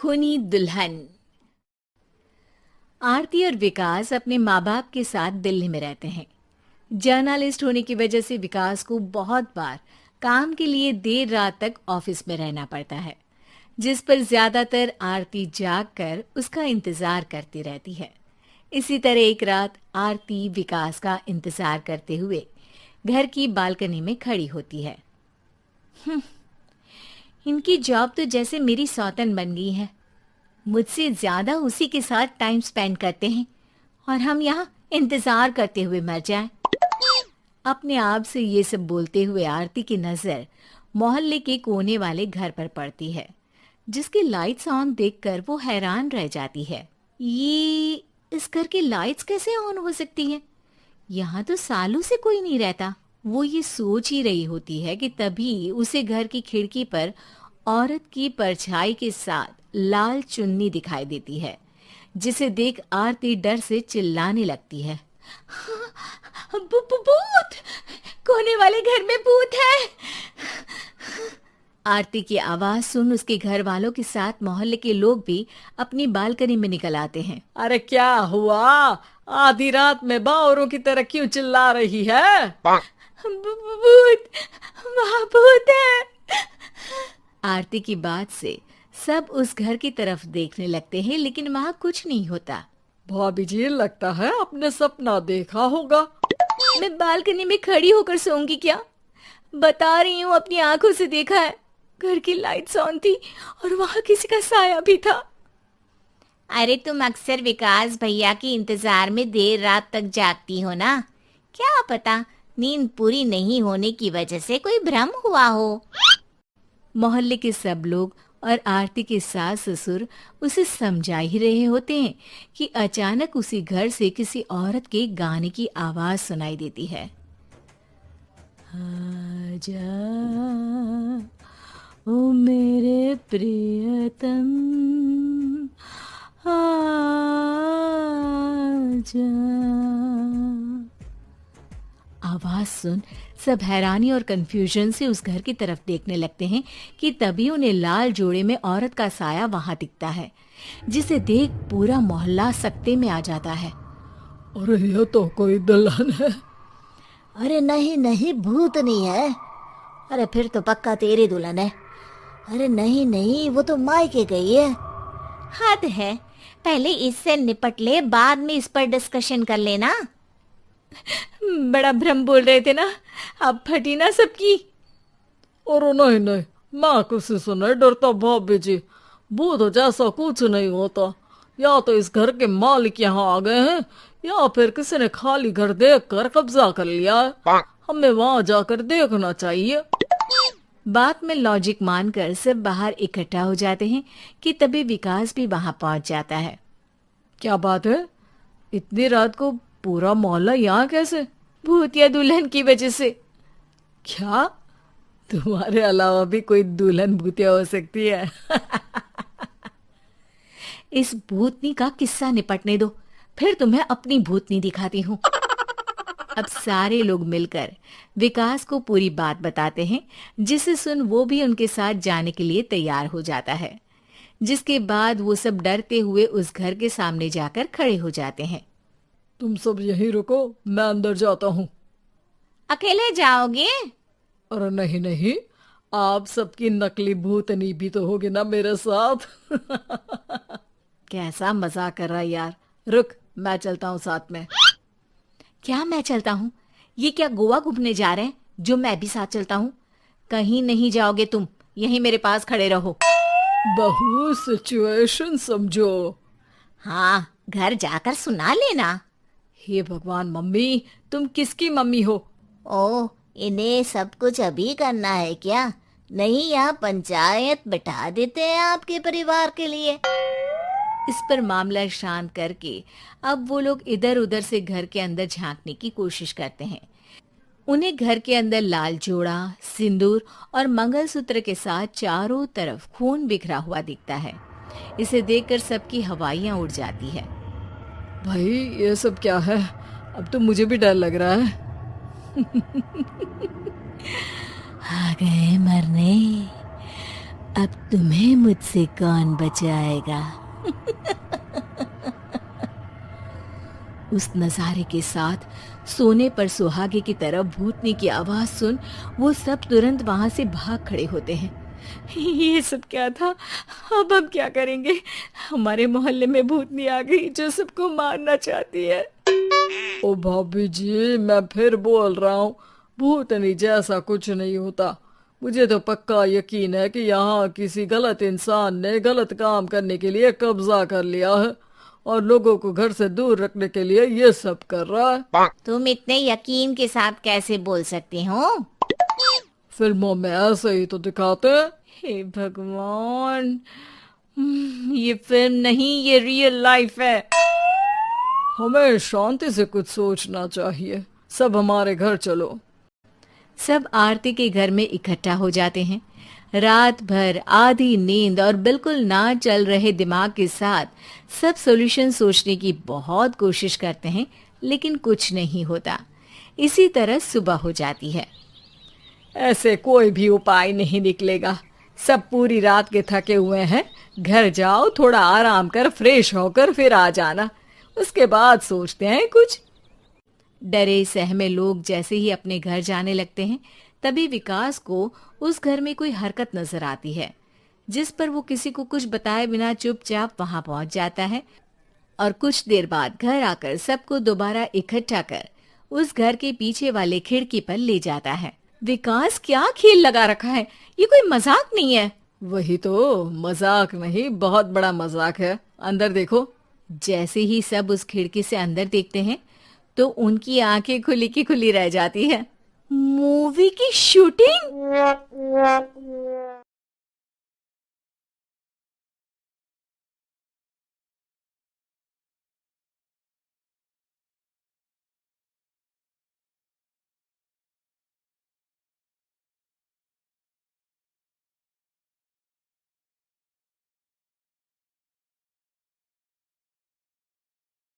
खूनी दुल्हन। आरती और विकास अपने माँ बाप के साथ दिल्ली में रहते हैं। जर्नलिस्ट होने की वजह से विकास को बहुत बार काम के लिए देर रात तक ऑफिस में रहना पड़ता है, जिस पर ज्यादातर आरती जाग कर उसका इंतजार करती रहती है। इसी तरह एक रात आरती विकास का इंतजार करते हुए घर की बालकनी में खड़ी होती है। इनकी जॉब तो जैसे मेरी सौतन बन गई है। मुझसे ज्यादा उसी के साथ टाइम स्पेंड करते हैं और हम यहाँ इंतजार करते हुए मर जाएं। अपने आप से ये सब बोलते हुए आरती की नजर मोहल्ले के कोने वाले घर पर पड़ती है, जिसकी लाइट्स ऑन देखकर वो हैरान रह जाती है। ये इस घर की लाइट्स कैसे ऑन हो सकती हैं? यहाँ तो सालों से कोई नहीं रहता। वो ये सोच ही रही होती है कि तभी उसे घर की खिड़की पर औरत की परछाई के साथ लाल चुन्नी दिखाई देती है, जिसे देख आरती डर से चिल्लाने लगती है। भूत! कोने वाले घर में भूत है। आरती की आवाज सुन उसके घर वालों के साथ मोहल्ले के लोग भी अपनी बालकनी में निकल आते हैं। अरे क्या हुआ? आधी रात में बावरों की तरह क्यों चिल्ला रही है? भूत! वहाँ भूत है। आरती की बात से सब उस घर की तरफ देखने लगते हैं, लेकिन वहाँ कुछ नहीं होता। भाभी जी, लगता है आपने सपना देखा होगा। मैं बालकनी में खड़ी होकर सोऊंगी क्या? बता रही हूँ, अपनी आंखों से देखा है। घर की लाइट्स ऑन थी और वहाँ किसी का साया भी था। अरे तुम अक्सर विकास भैया के इंतजार में देर रात तक जागती हो ना? क्या पता नींद पूरी नहीं होने की वजह से कोई भ्रम हुआ हो। मोहल्ले के सब लोग और आरती के सास ससुर उसे समझा ही रहे होते हैं कि अचानक उसी घर से किसी औरत के गाने की आवाज सुनाई देती है। आजा ओ मेरे प्रियतम, आजा। आवाज सुन सब हैरानी और कंफ्यूजन से उस घर की तरफ देखने लगते हैं कि तभी उन्हें लाल जोड़े में औरत का साया वहां दिखता है, जिसे देख पूरा मोहल्ला सकते में आ जाता है। अरे ये तो कोई दुल्हन है। अरे नहीं नहीं, भूत नहीं है। अरे फिर तो पक्का तेरी दुल्हन है। अरे नहीं नहीं, वो तो मायके गई है। हद है, पहले इससे निपट ले, बाद में इस पर डिस्कशन कर लेना। बड़ा भ्रम बोल रहे थे ना, अब फटी ना सबकी। और नहीं नहीं, मैं किसी से नहीं डरता भाभी जी। भूत जैसा कुछ नहीं होता। या तो इस घर के मालिक यहाँ आ गए हैं, या फिर किसी ने खाली घर देख कर कब्जा कर लिया है। हमें वहां जाकर देखना चाहिए। बात में लॉजिक मानकर सब बाहर इकट्ठा हो जाते हैं कि तभी विकास भी वहां पहुंच जाता है। क्या बात है? इतनी रात को पूरा मोहल्ला यहाँ कैसे? भूत या दुल्हन की वजह से। क्या तुम्हारे अलावा भी कोई दुल्हन भूतिया हो सकती है? इस भूतनी का किस्सा निपटने दो, फिर तुम्हें अपनी भूतनी दिखाती हूँ। अब सारे लोग मिलकर विकास को पूरी बात बताते हैं, जिसे सुन वो भी उनके साथ जाने के लिए तैयार हो जाता है। जिसके बाद वो सब डरते हुए उस घर के सामने जाकर खड़े हो जाते हैं। तुम सब यहीं रुको, मैं अंदर जाता हूँ। अकेले जाओगे? अरे नहीं नहीं, आप सबकी नकली भूतनी भी तो होगी ना मेरे साथ। कैसा मजाक कर रहा है यार। रुक, मैं चलता हूँ साथ में। क्या मैं चलता हूँ? ये क्या गोवा घूमने जा रहे हैं जो मैं भी साथ चलता हूँ? कहीं नहीं जाओगे तुम, यहीं मेरे पास खड़े रहो। बहू सिचुएशन समझो। हाँ, घर जाकर सुना लेना। हे भगवान, मम्मी तुम किसकी मम्मी हो? ओ, इन्हें सब कुछ अभी करना है क्या? नहीं, यहाँ पंचायत बिठा देते हैं आपके परिवार के लिए। इस पर मामला शांत करके अब वो लोग इधर उधर से घर के अंदर झांकने की कोशिश करते हैं। उन्हें घर के अंदर लाल जोड़ा, सिंदूर और मंगलसूत्र के साथ चारों तरफ खून बिखरा हुआ दिखता है। इसे देखकर सबकी हवाइयां उड़ जाती है। भाई ये सब क्या है? अब तो मुझे भी डर लग रहा है। आ गए मरने, अब तुम्हें मुझसे कौन बचाएगा? उस नजारे के साथ सोने पर सुहागे की तरफ भूतनी की आवाज सुन वो सब तुरंत वहां से भाग खड़े होते हैं। ये सब क्या था? अब हम क्या करेंगे? हमारे मोहल्ले में भूतनी आ गई जो सबको मारना चाहती है। ओ भाभी जी, मैं फिर बोल रहा हूँ, भूतनी जैसा कुछ नहीं होता। मुझे तो पक्का यकीन है कि यहाँ किसी गलत इंसान ने गलत काम करने के लिए कब्जा कर लिया है और लोगों को घर से दूर रखने के लिए ये सब कर रहा है। तुम इतने यकीन के साथ कैसे बोल सकते हो? फिल्मों में ऐसे ही तो दिखाते हैं। हे भगवान, ये फिल्म नहीं, ये रियल लाइफ है। हमें शांति से कुछ सोचना चाहिए। सब हमारे घर चलो। सब आरती के घर में इकट्ठा हो जाते हैं। रात भर आधी नींद और बिल्कुल ना चल रहे दिमाग के साथ सब सॉल्यूशन सोचने की बहुत कोशिश करते हैं, लेकिन कुछ नहीं होता। इसी तरह सुबह हो जाती है। ऐसे कोई भी उपाय नहीं निकलेगा। सब पूरी रात के थके हुए हैं। घर जाओ, थोड़ा आराम कर, फ्रेश होकर फिर आ जाना। उसके बाद सोचते हैं कुछ। डरे सहमे लोग जैसे ही अपने घर जाने लगते हैं, तभी विकास को उस घर में कोई हरकत नजर आती है, जिस पर वो किसी को कुछ बताए बिना चुपचाप वहां पहुंच जाता है और कुछ देर बाद घर आकर सबको दोबारा इकट्ठा कर उस घर के पीछे वाले खिड़की पर ले जाता है। विकास, क्या खेल लगा रखा है? ये कोई मजाक नहीं है। वही तो, मजाक नहीं, बहुत बड़ा मजाक है। अंदर देखो। जैसे ही सब उस खिड़की से अंदर देखते हैं तो उनकी आंखें खुली की खुली रह जाती है। मूवी की शूटिंग?